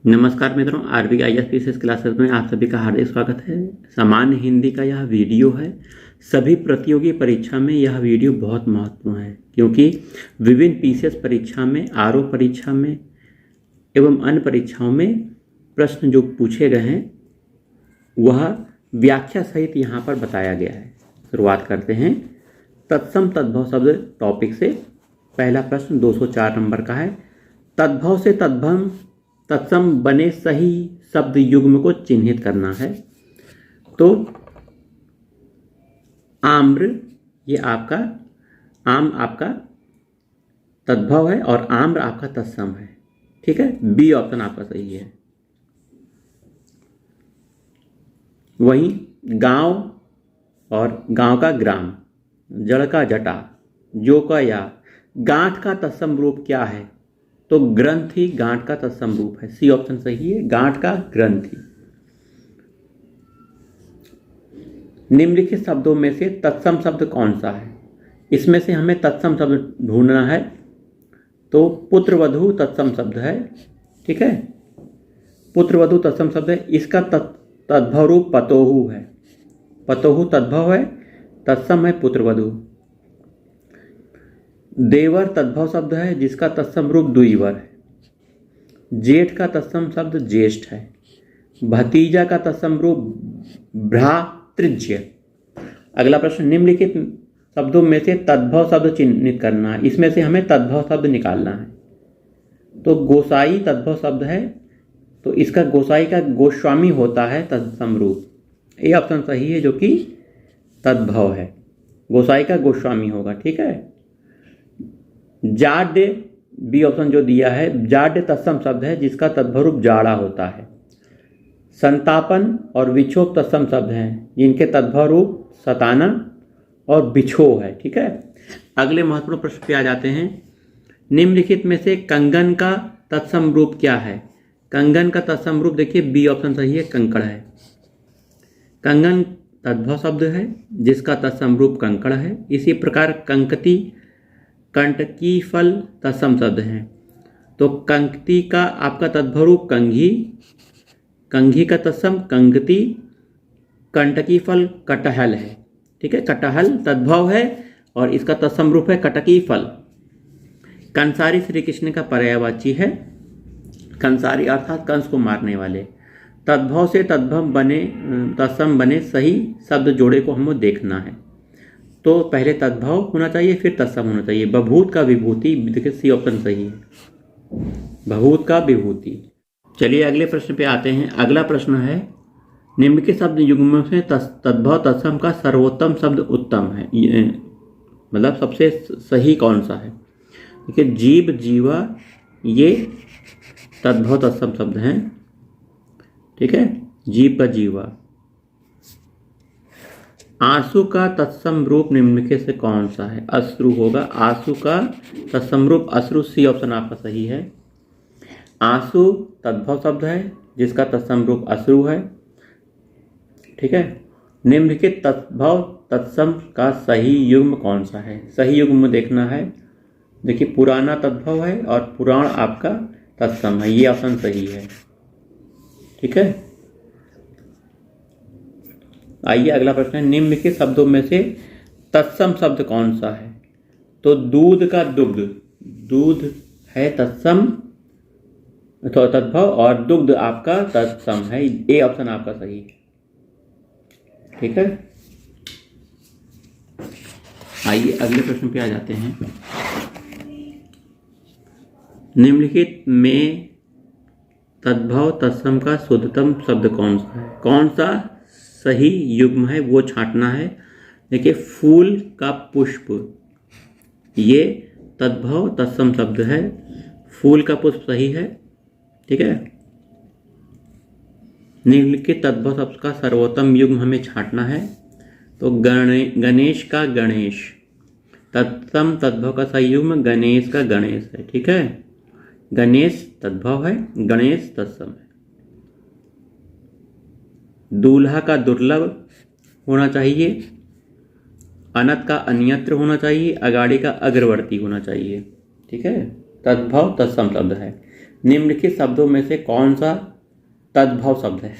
नमस्कार मित्रों, RB IAS classes में आप सभी का हार्दिक स्वागत है। सामान्य हिंदी का यह वीडियो है। सभी प्रतियोगी परीक्षा में यह वीडियो बहुत महत्वपूर्ण है, क्योंकि विभिन्न PCS परीक्षा में, RO परीक्षा में एवं अन्य परीक्षाओं में प्रश्न जो पूछे गए हैं वह व्याख्या सहित यहाँ पर बताया गया है। शुरुआत करते हैं तत्सम तद्भव शब्द टॉपिक से। पहला प्रश्न 204 नंबर का है। तद्भव से तत्सम बने सही शब्द युग्म को चिन्हित करना है। तो आम्र, ये आपका आम आपका तद्भव है और आम्र आपका तत्सम है। ठीक है, बी ऑप्शन आपका सही है। वहीं गांव और गांव का ग्राम, जड़ का जटा, जो का या, गांठ का तत्सम रूप क्या है? तो ग्रंथि गांठ का तत्सम रूप है। सी ऑप्शन सही है, गांठ का ग्रंथि। निम्नलिखित शब्दों में से तत्सम शब्द कौन सा है? इसमें से हमें तत्सम शब्द ढूंढना है। तो पुत्रवधू तत्सम शब्द है। ठीक है, पुत्रवधू तत्सम शब्द है। इसका तद्भव रूप पतोहू है। पतोहू तद्भव है, तत्सम है पुत्रवधू। देवर तद्भव शब्द है, जिसका तत्सम रूप द्विवर है। जेठ का तत्सम शब्द ज्येष्ठ है। भतीजा का तत्सम रूप भ्रातृज्य। अगला प्रश्न, निम्नलिखित शब्दों में से तद्भव शब्द चिन्हित करना है। इसमें से हमें तद्भव शब्द निकालना है। तो गोसाई तद्भव शब्द है, तो इसका गोसाई का गोस्वामी होता है तत्सम रूप। ये ऑप्शन सही है, जो कि तद्भव है। गोसाई का गोस्वामी होगा। ठीक है। जाड्य, बी ऑप्शन जो दिया है, जाड्य तत्सम शब्द है, जिसका तद्भव रूप जाड़ा होता है। संतापन और विक्षोभ तत्सम शब्द हैं, जिनके तद्भव रूप सताना और बिछोह है। ठीक है। अगले महत्वपूर्ण प्रश्न पे आ जाते हैं। निम्नलिखित में से कंगन का तत्सम रूप क्या है? कंगन का तत्सम रूप देखिए, बी ऑप्शन सही है, कंकड़ है। कंगन तद्भव शब्द है, जिसका तत्सम रूप कंकड़ है। इसी प्रकार कंकती, कंटकी फल तत्सम शब्द हैं। तो कंकती का आपका तद्भव रूप कंघी, कंघी का तत्सम कंगती, कंटकी फल कटहल है। ठीक है, कटहल तद्भव है और इसका तत्सम रूप है कटकी फल। कंसारी श्री कृष्ण का पर्यायवाची है। कंसारी अर्थात कंस को मारने वाले। तद्भव से तत्सम बने सही शब्द जोड़े को हमें देखना है। तो पहले तद्भव होना चाहिए, फिर तत्सम होना चाहिए। बभूत का विभूति, देखिए सी ऑप्शन सही है, बभूत का विभूति। चलिए अगले प्रश्न पे आते हैं। अगला प्रश्न है, निम्न के शब्द युग्म में तद्भव तत्सम का सर्वोत्तम शब्द उत्तम है, मतलब सबसे सही कौन सा है? देखिए, जीव, जीवा, ये तद्भव तत्सम शब्द हैं। ठीक है, जीव का जीवा। आंसू का तत्सम रूप निम्नलिखित से कौन सा है? अश्रु होगा। आंसू का तत्सम रूप अश्रु, सी ऑप्शन आपका सही है। आंसू तद्भव शब्द है, जिसका तत्सम रूप अश्रु है। ठीक है। निम्नलिखित तद्भव तत्सम का सही युग्म कौन सा है? सही युग्म देखना है। देखिए, पुराना तद्भव है और पुराण आपका तत्सम है। ये ऑप्शन सही है। ठीक है। आइए अगला प्रश्न है, निम्नलिखित शब्दों में से तत्सम शब्द कौन सा है? तो दूध का दुग्ध, दूध है तत्सम तो तद्भव और दुग्ध आपका तत्सम है। ए ऑप्शन आपका सही है। ठीक है। आइए अगले प्रश्न पे आ जाते हैं। निम्नलिखित में तद्भव तत्सम का शुद्धतम शब्द कौन सा है? कौन सा सही युग्म है वो छांटना है। देखिए, फूल का पुष्प, ये तद्भव तत्सम शब्द है। फूल का पुष्प सही है। ठीक है। निम्नलिखित तद्भव शब्द का सर्वोत्तम युग्म हमें छांटना है। तो गणेश का गणेश, तत्सम तद्भव का सही युग्म गणेश का गणेश है। ठीक है, गणेश तद्भव है, गणेश तत्सम है। दूल्हा का दुर्लभ होना चाहिए। अनत का अन्यत्र होना चाहिए। अगाड़ी का अग्रवर्ती होना चाहिए। ठीक है, तद्भव तत्सम शब्द है। निम्नलिखित शब्दों में से कौन सा तद्भव शब्द है?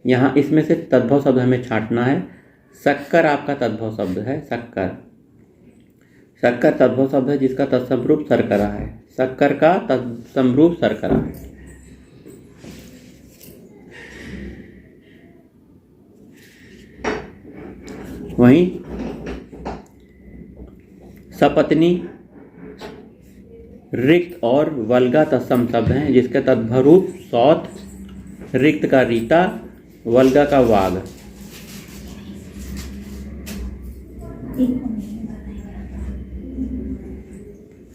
यहाँ इसमें से तद्भव शब्द हमें छांटना है। शक्कर आपका तद्भव शब्द है। शक्कर, शक्कर तद्भव शब्द है जिसका तत्सम रूप शर्करा है। शक्कर का तत्सम रूप शर्करा है। वहीं सपत्नी रिक्त और वल्गा तत्सम शब्द हैं जिसके तद्भव रूप सौत, रिक्त का रीता, वल्गा का वाग।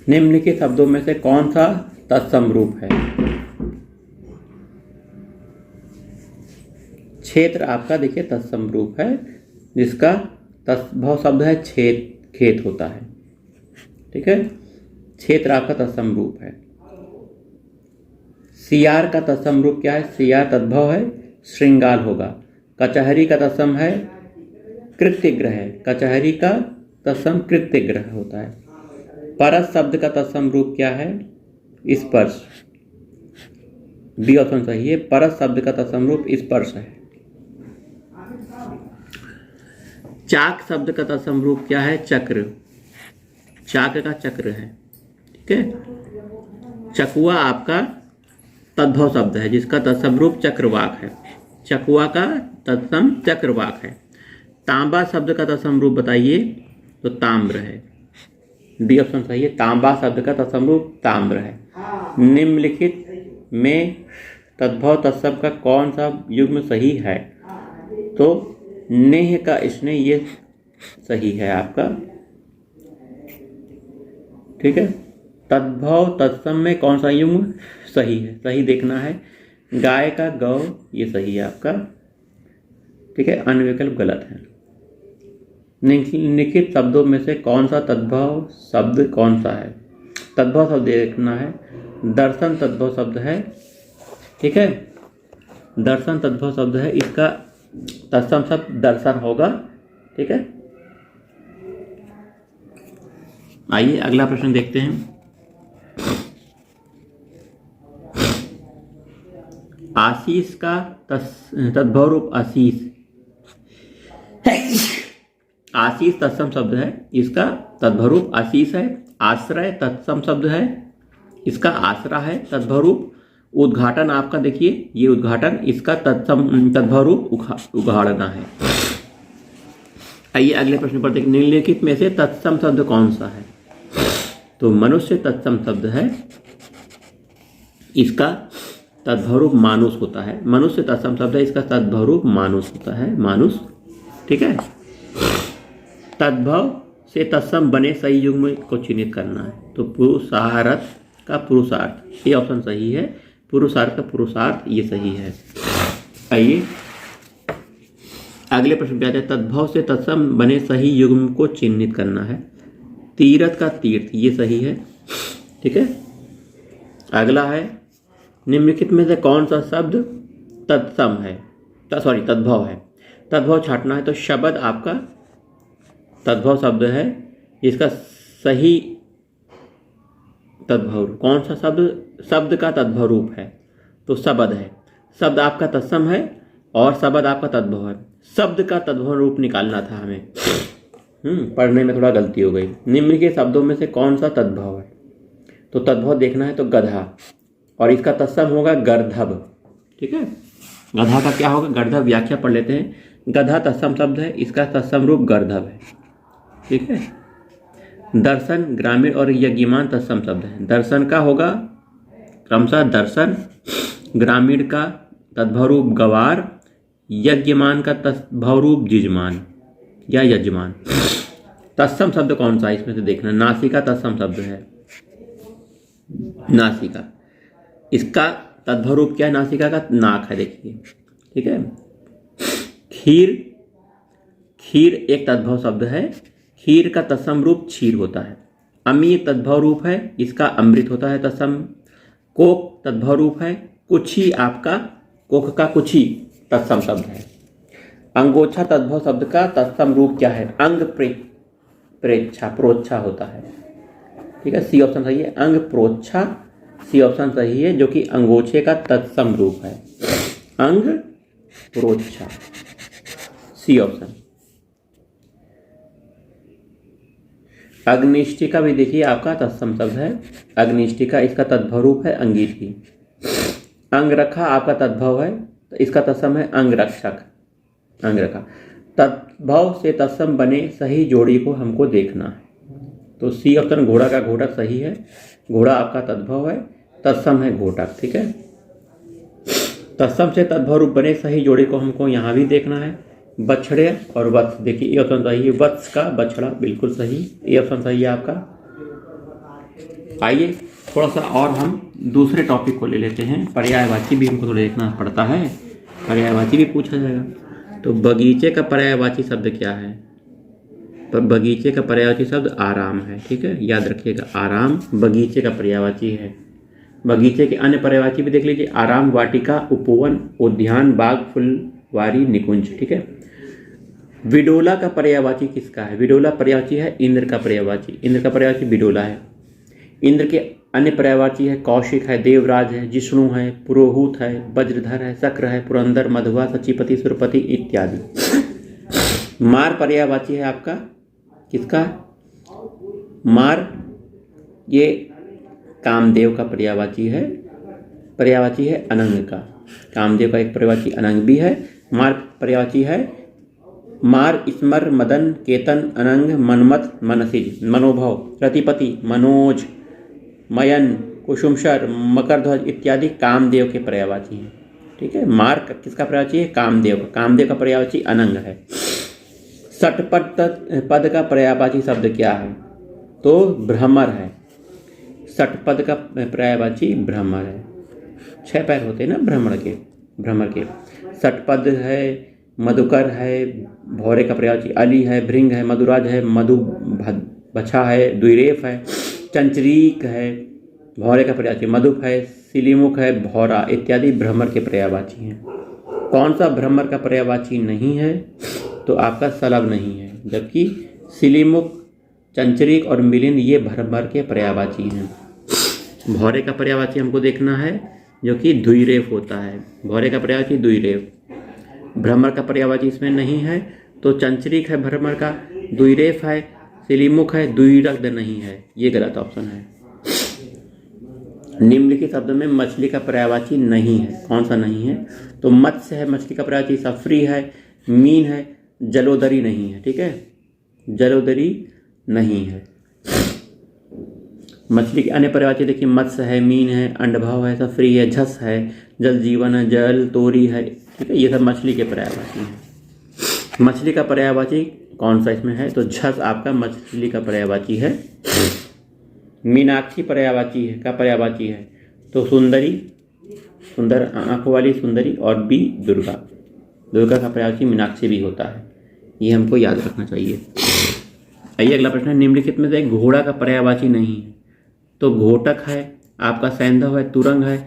निम्नलिखित शब्दों में से कौन सा तत्सम रूप है? क्षेत्र आपका देखिए तत्सम रूप है जिसका तद्भव शब्द है छेद, खेत होता है। ठीक है, क्षेत्र आपका तत्सम रूप है। सियार का तत्सम रूप क्या है? सियार तद्भव है श्रृंगाल होगा। कचहरी का तत्सम है कृत्यग्रह है। कचहरी का तत्सम कृत्यग्रह होता है। परस शब्द का तत्सम रूप क्या है? स्पर्श। बी ऑप्शन सही है। परस शब्द का तत्सम रूप स्पर्श है। चाक शब्द का तत्सम रूप क्या है? चक्र। चाक का चक्र है। ठीक है, चकुआ आपका तद्भव शब्द है जिसका तत्सम रूप चक्रवाक है। चकुआ का तत्सम चक्रवाक है। तांबा शब्द का तत्सम रूप बताइए, तो ताम्र है। बी ऑप्शन सही है। तांबा शब्द का तत्सम रूप ताम्र है। निम्नलिखित में तद्भव तत्सम का कौन सा युग्म सही है? तो नेह का स्नेह ये सही है आपका। ठीक है, तद्भव तत्सम में कौन सा युग्म सही है? सही देखना है। गाय का गौ ये सही है आपका। ठीक है, अन्य विकल्प गलत है। निम्नलिखित शब्दों में से कौन सा तद्भव शब्द कौन सा है? तद्भव शब्द देखना है। दर्शन तद्भव शब्द है। ठीक है, दर्शन तद्भव शब्द है। इसका तत्सम शब्द दर्शन होगा। ठीक है, आइए अगला प्रश्न देखते हैं। आशीष का तद्भव रूप आशीष। आशीष तत्सम शब्द है, इसका तद्भव रूप आशीष है। आश्रय तत्सम शब्द है, इसका आश्रा है तद्भव रूप। उद्घाटन आपका देखिए ये उद्घाटन, इसका तद्भव रूप उघाड़ना है। आइए अगले प्रश्न पर देखिए। निम्नलिखित में से तत्सम शब्द कौन सा है? तो मनुष्य तत्सम शब्द है, इसका तद्भव रूप मानुष होता है। मनुष्य तत्सम शब्द है, इसका तद्भव रूप मानुष होता है, मानुष। ठीक है, तद्भव से तत्सम बने सही युग्म को चिन्हित करना है। तो पुरुषार्थ का पुरुषार्थ ये ऑप्शन सही है। पुरुषार्थ का पुरुषार्थ ये सही है। आइए अगले प्रश्न पे आते हैं। तद्भव से तत्सम बने सही युग्म को चिन्हित करना है। तीर्थ का तीर्थ ये सही है। ठीक है, अगला है निम्नलिखित में से कौन सा शब्द तत्सम है? तद्भव है। तद्भव छांटना है। तो शब्द आपका तद्भव शब्द है, इसका सही तद्भव कौन सा शब्द का तद्भव रूप है? तो शब्द है। शब्द आपका तत्सम है और शब्द आपका तद्भव है। शब्द का तद्भव रूप निकालना था हमें। पढ़ने में थोड़ा गलती हो गई। निम्नलिखित शब्दों में से कौन सा तद्भव है? तो तद्भव देखना है तो गधा, और इसका तत्सम होगा गर्धभ। ठीक है, गधा का क्या होगा? गर्धभ। व्याख्या पढ़ लेते हैं। गधा तत्सम शब्द है, इसका तत्सम रूप गर्धभ है। ठीक है, दर्शन ग्रामीण और यज्ञमान तत्सम शब्द है। दर्शन का होगा क्रमशः दर्शन, ग्रामीण का तद्भव रूप गवार, यज्ञमान का तद्भव रूप जिजमान या यजमान। तत्सम शब्द कौन सा इसमें से देखना। नासिका तत्सम शब्द है, नासिका। इसका तद्भव रूप क्या है? नासिका का नाक है, देखिए। ठीक है, खीर, खीर एक तद्भव शब्द है। खीर का तत्सम रूप क्षीर होता है। अमी तद्भव रूप है, इसका अमृत होता है तत्सम। कोक तद्भव रूप है। कुछी आपका कोक का कुछी तत्सम शब्द है। अंगोछा तद्भव शब्द का तत्सम रूप क्या है? अंग प्रेच्छा, प्रोच्छा होता है। ठीक है, सी ऑप्शन सही है। अंग प्रोच्छा सी ऑप्शन सही है, जो कि अंगोछे का तत्सम रूप है। अंग प्रोच्छा, सी ऑप्शन। अग्निष्ठिका भी देखिए आपका तत्सम शब्द है। अग्निष्ठिका इसका तद्भव रूप है अंगीठी। अंगरखा आपका तद्भव है, तो इसका तत्सम है अंगरक्षक। अंगरखा तद्भव से तत्सम बने सही जोड़ी को हमको देखना है। तो सी ऑप्शन घोड़ा का घोटक सही है। घोड़ा आपका तद्भव है, तत्सम है घोटक। ठीक है, तत्सम से तद्भव रूप बने सही जोड़ी को हमको यहाँ भी देखना है। बछड़े और वत्स, देखिए ये ऑप्शन सही है। वत्स का बछड़ा बिल्कुल सही, ये ऑप्शन सही है आपका। आइए थोड़ा सा और हम दूसरे टॉपिक को ले लेते हैं। पर्यायवाची भी हमको थोड़ा देखना पड़ता है, पर्यायवाची भी पूछा जाएगा। तो बगीचे का पर्यायवाची शब्द क्या है? पर बगीचे का पर्यायवाची शब्द आराम है। ठीक है, याद रखिएगा, आराम बगीचे का पर्यायवाची है। बगीचे के अन्य पर्यायवाची भी देख लीजिए। आराम, वाटिका, उपवन, उद्यान, बाग, फुलवारी, निकुंज। ठीक है, विडोला का पर्यायवाची किसका है? विडोला पर्यायवाची है इंद्र का पर्यायवाची। इंद्र का पर्यायवाची विडोला है। इंद्र के अन्य पर्यायवाची है कौशिक है, देवराज है, जिष्णु है, पुरोहूत है, वज्रधर है, शक्र है, पुरंदर, मधुआ, सचिपति, सुरपति इत्यादि। मार पर्यायवाची है आपका किसका? मार ये कामदेव का पर्यायवाची है। पर्यायवाची है अनंग का। कामदेव का एक पर्यायवाची अनंग भी है। मार पर्यायवाची है मार, स्मर, मदन, केतन, अनंग, मनमत, मनसिज, मनोभव, रतिपति, मनोज, मयन, कुसुमशर, मकरध्वज इत्यादि कामदेव के पर्यायवाची हैं। ठीक है, मार किसका पर्यायवाची है? कामदेव का। कामदेव का पर्यायवाची अनंग है। षटपद पद का पर्यायवाची शब्द क्या है? तो भ्रमर है। षटपद का पर्यायवाची भ्रमर है। 6 पैर होते हैं ना भ्रमर के। षटपद है, मधुकर है, भौरे का पर्यायवाची अली है, भृंग है, मधुराज है, मधुबछा है, द्विरेफ है, चंचरीक है, भौरे का पर्यायवाची मधुप है, सिलीमुख है, भौरा इत्यादि भ्रमर के पर्यायवाची हैं। कौन सा भ्रमर का पर्यायवाची नहीं है? तो आपका सलभ नहीं है, जबकि सिलीमुख, चंचरीक और मिलिंद ये भ्रमर के पर्यायवाची हैं। भौरे का पर्यायवाची हमको देखना है, जो कि द्विरेफ होता है। भौरे का पर्यायवाची द्विरेफ। भ्रमर का पर्यायवाची इसमें नहीं है, तो चंचरीक है भ्रमर का, द्विरेफ है, सिलीमुख है, द्विरग्ध नहीं है। ये गलत ऑप्शन है। निम्नलिखित शब्द में मछली का पर्यायवाची नहीं है। कौन सा नहीं है? तो मत्स्य है मछली का पर्यायवाची, सफरी है, मीन है, जलोदरी नहीं है। ठीक है, जलोदरी नहीं है। मछली के अन्य पर्यायवाची देखिए, मत्स्य है, मीन है, अंडभव है, सफरी है, झस है, जल जीवन है, जल तोरी है। ठीक है, ये सब मछली के पर्यायवाची हैं। मछली का पर्यायवाची कौन सा इसमें है? तो झस आपका मछली का पर्यायवाची है। मीनाक्षी पर्यायवाची है का पर्यायवाची है, तो सुंदरी, सुंदर आंखों वाली सुंदरी, और बी दुर्गा। दुर्गा का पर्यायवाची मीनाक्षी भी होता है। ये हमको याद रखना चाहिए। आइए अगला प्रश्न है, निम्नलिखित में से घोड़ा का पर्यायवाची नहीं है। तो घोटक है आपका, सैंधव है, तुरंग है,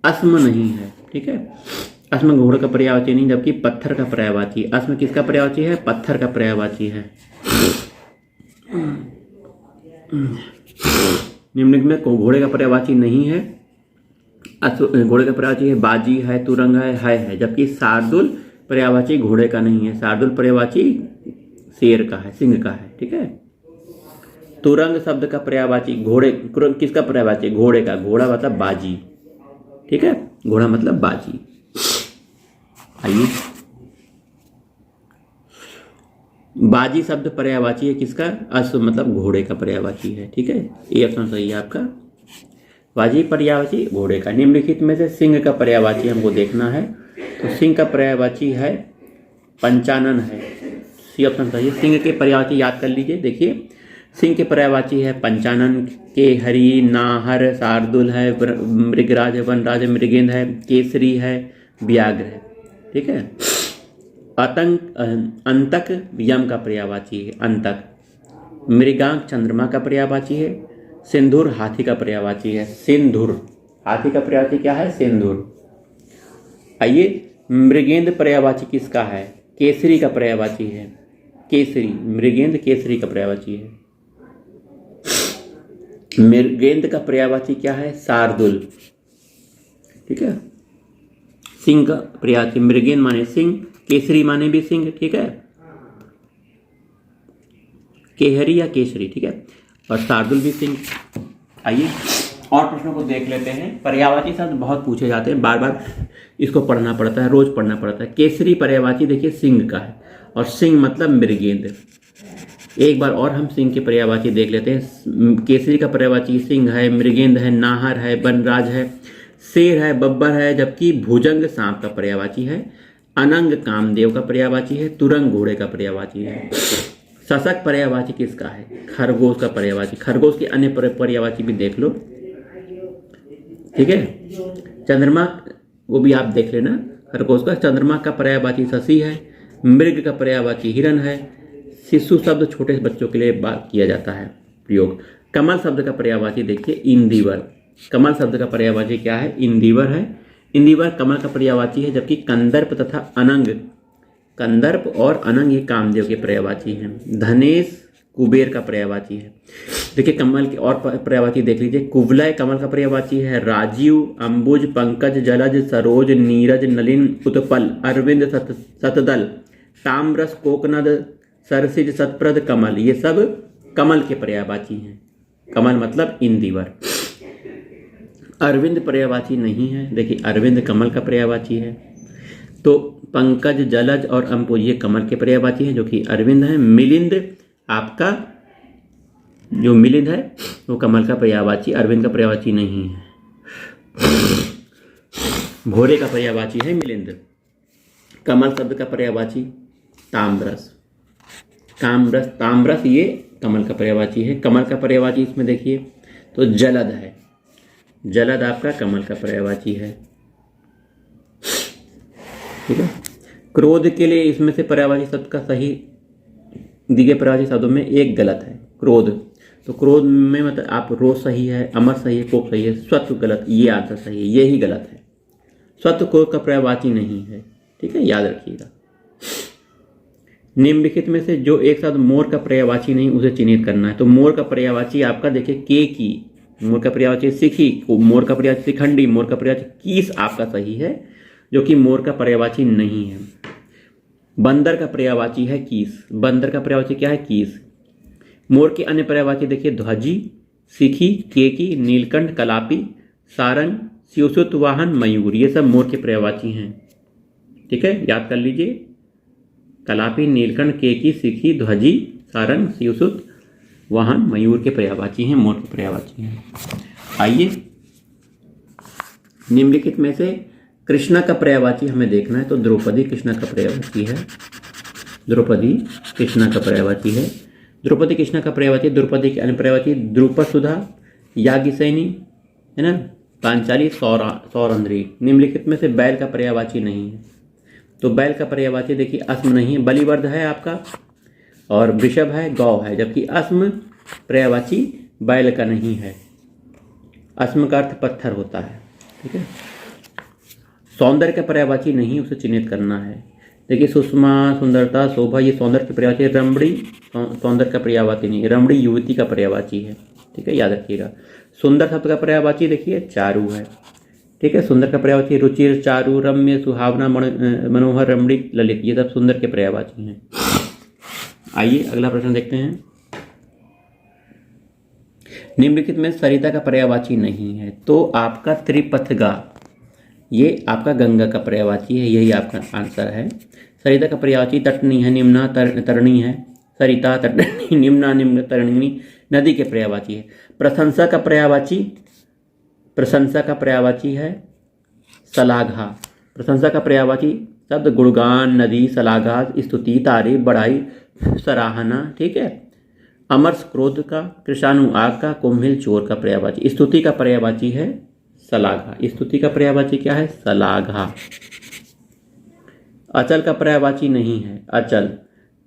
अस्म नहीं है। ठीक है, अस्म घोड़े का पर्यायवाची नहीं, जबकि पत्थर का पर्यायवाची। अस्म किसका पर्यायवाची है? पत्थर का पर्यायवाची है। निम्नलिखित में घोड़े का पर्यायवाची नहीं है। घोड़े का पर्यायवाची है बाजी है, तुरंग है, जबकि शार्दुल पर्यायवाची घोड़े का नहीं है। शार्दुल पर्यायवाची शेर का है, सिंह का है। ठीक है, तुरंग शब्द का पर्यायवाची घोड़े, किसका पर्यायवाची? घोड़े का। घोड़ा मतलब बाजी। ठीक है, घोड़ा मतलब बाजी। आइए, बाजी शब्द पर्यायवाची है किसका? अश्व मतलब घोड़े का पर्यायवाची है। ठीक है, ये ऑप्शन सही है आपका। बाजी पर्यायवाची घोड़े का। निम्नलिखित में से सिंह का पर्यायवाची हमको देखना है, तो सिंह का पर्यायवाची है पंचानन है। सी ऑप्शन सही है। सिंह के पर्यायवाची याद कर लीजिए। देखिए, सिंह के पर्यायवाची है पंचानन, केहरी, नाहर, शार्दुल है, मृगराज है, वनराज है, मृगेंद्र है, केसरी है, व्याघ्र है। ठीक है, अंतक यम का पर्यायवाची है, अंतक। मृगांक चंद्रमा का पर्यायवाची है। सिंधुर हाथी का पर्यायवाची है। सिंधुर हाथी का पर्यायवाची क्या है? सिंधुर। आइए, मृगेंद्र पर्यायवाची किसका है? केसरी का पर्यायवाची है। केसरी, मृगेंद्र केसरी का पर्यायवाची है। मृगेंद्र का पर्यायवाची क्या है? शार्दुल। ठीक है, सिंह का पर्यायवाची मृगेंद्र माने सिंह, केसरी माने भी सिंह। ठीक है, केहरी या केसरी। ठीक है, और शार्दुल भी सिंह। आइए और प्रश्नों को देख लेते हैं। पर्यायवाची शब्द बहुत पूछे जाते हैं, बार बार इसको पढ़ना पड़ता है, रोज पढ़ना पड़ता है। केसरी पर्यायवाची देखिए सिंह का है, और सिंह मतलब मृगेंद्र। एक बार और हम सिंह के पर्यायवाची देख लेते हैं। केसरी का पर्यायवाची सिंह है, मृगेंद्र है, नाहर है, बनराज है, शेर है, बब्बर है, जबकि भुजंग सांप का पर्यायवाची है, अनंग कामदेव का पर्यायवाची है, तुरंग घोड़े का पर्यायवाची है। शशक पर्यायवाची किसका है? खरगोश का पर्यायवाची। खरगोश के अन्य पर्यायवाची भी देख लो। ठीक है, चंद्रमा वो भी आप देख लेना। खरगोश का चंद्रमा का पर्यायवाची शशि है, मृग का पर्यायवाची हिरण है, शिशु शब्द छोटे बच्चों के लिए बात किया जाता है प्रयोग। कमल शब्द का पर्यायवाची देखिए इंदिवर। कमल शब्द का पर्यायवाची क्या है? इंदिवर है। इंदिवर कमल का पर्यायवाची है, जबकि कंदर्प तथा अनंग, कंदर्प और अनंग ये कामदेव के पर्यायवाची हैं। धनेश कुबेर का पर्यायवाची है। देखिए कमल के और पर्यायवाची देख लीजिए। कुवलय कमल का पर्यायवाची है, राजीव, अंबुज, पंकज, जलज, सरोज, नीरज, नलिन, उत्पल, अरविंद, सतदल, ताम्रस, कोकनद, सरसिज, सतप्रद, कमल, ये सब कमल के पर्यायवाची हैं। कमल मतलब इंदिवर। अरविंद पर्यायवाची नहीं है। देखिए अरविंद कमल का पर्यायवाची है। तो पंकज, जलज और अंबुज ये कमल के पर्यायवाची हैं, जो कि अरविंद है। मिलिंद आपका जो मिलिंद है वो कमल का पर्यायवाची, अरविंद का पर्यायवाची नहीं है। घोड़े का पर्यायवाची है मिलिंद। कमल शब्द का पर्यायवाची ताम्रस। ताम्रस ये कमल का पर्यायवाची है। कमल का पर्यायवाची इसमें देखिए तो जलद है। जलद आपका कमल का पर्यायवाची है। ठीक है, क्रोध के लिए इसमें से पर्यायवाची शब्द का सही दिए पर्यायवाची शब्दों में एक गलत है, क्रोध। तो क्रोध में मतलब आप रोष सही है, अमर सही है, कोप सही है, स्वत्व गलत, ये आंसर सही है, ये ही गलत है। स्वत्व क्रोध का पर्यायवाची नहीं है। ठीक है, याद रखिएगा। निम्नलिखित में से जो एक शब्द मोर का पर्यायवाची नहीं उसे चिन्हित करना है। तो मोर का पर्यायवाची आपका देखिए के की, मोर का पर्यायवाची सिखी, मोर का पर्यायवाची शिखंडी, मोर का पर्यायवाची कीस आपका सही है, जो कि मोर का पर्यायवाची नहीं है। बंदर का पर्यायवाची है कीस। बंदर का पर्यायवाची क्या है? कीस। मोर के अन्य पर्यायवाची देखिए ध्वजी, सिखी, केकी, नीलकंठ, कलापी, सारंग, शिवसुत, वाहन, मयूर, ये सब मोर के पर्यायवाची हैं। ठीक है, याद कर लीजिए। कलापी, नीलकंठ, केकी, सिखी, ध्वजी, सारंग, शिवसुत, वाहन, मयूर के पर्यायवाची हैं, मोर के पर्यायवाची हैं। आइए निम्नलिखित में से कृष्णा का पर्यायवाची हमें देखना है। तो द्रौपदी कृष्णा का पर्यायवाची है। द्रौपदी कृष्णा का पर्यायवाची है। द्रौपदी कृष्णा का पर्यायवाची, द्रौपदी के अन्य पर्यायवाची द्रुपद सुधा, याज्ञसेनी, है ना, पांचाली, सौरंद्री। निम्नलिखित में से बैल का पर्यायवाची नहीं है। तो बैल का पर्यायवाची देखिए अस्म नहीं है। बलिवर्ध है आपका, और वृषभ है, गौ है, जबकि अस्म पर्यायवाची बैल का नहीं है। अस्म का अर्थ पत्थर होता है। ठीक है, सौंदर्य का पर्यायवाची नहीं, उसे चिन्हित करना है। देखिए सुषमा, सुंदरता, शोभा, ये सौंदर्य के पर्यायवाची। रमणी सौंदर्य का पर्यायवाची नहीं, रमणी युवती का पर्यायवाची है। ठीक है, याद रखिएगा। सुंदर शब्द का पर्यायवाची देखिए चारु है। ठीक है, सुंदर का पर्यायवाची रुचिर, चारु, रम्य, सुहावना, मनोहर, रमणी, ललित, ये सब सुंदर के पर्यायवाची हैं। आइए अगला प्रश्न देखते हैं। निम्नलिखित में सरिता का पर्यायवाची नहीं है। तो आपका त्रिपथगा, ये आपका गंगा का पर्यायवाची है, यही आपका आंसर है। सरिता का पर्यायवाची तटनी है, निम्ना, तरणी है। सरिता, तटनी, निम्ना, निम्न, तरणिनी नदी के पर्यायवाची है। प्रशंसा का पर्यायवाची है सलाघा। प्रशंसा का पर्यायवाची शब्द गुणगान, नदी, सलाघा, स्तुति, तारीफ, बढ़ाई, सराहना। ठीक है, अमरस क्रोध का, कृषाणु आग का, कुम्भिल चोर का पर्यायवाची। स्तुति का पर्यायवाची है सलाघा। स्तुति का पर्यायवाची क्या है? सलाघा। अचल का पर्यायवाची नहीं है अचल।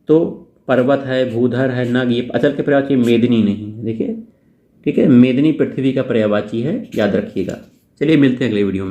तो पर्वत है, भूधर है, नग, ये अचल के पर्यायवाची। मेदिनी नहीं है। देखिए, ठीक है, मेदिनी पृथ्वी का पर्यायवाची है, याद रखिएगा। चलिए मिलते हैं अगले वीडियो में।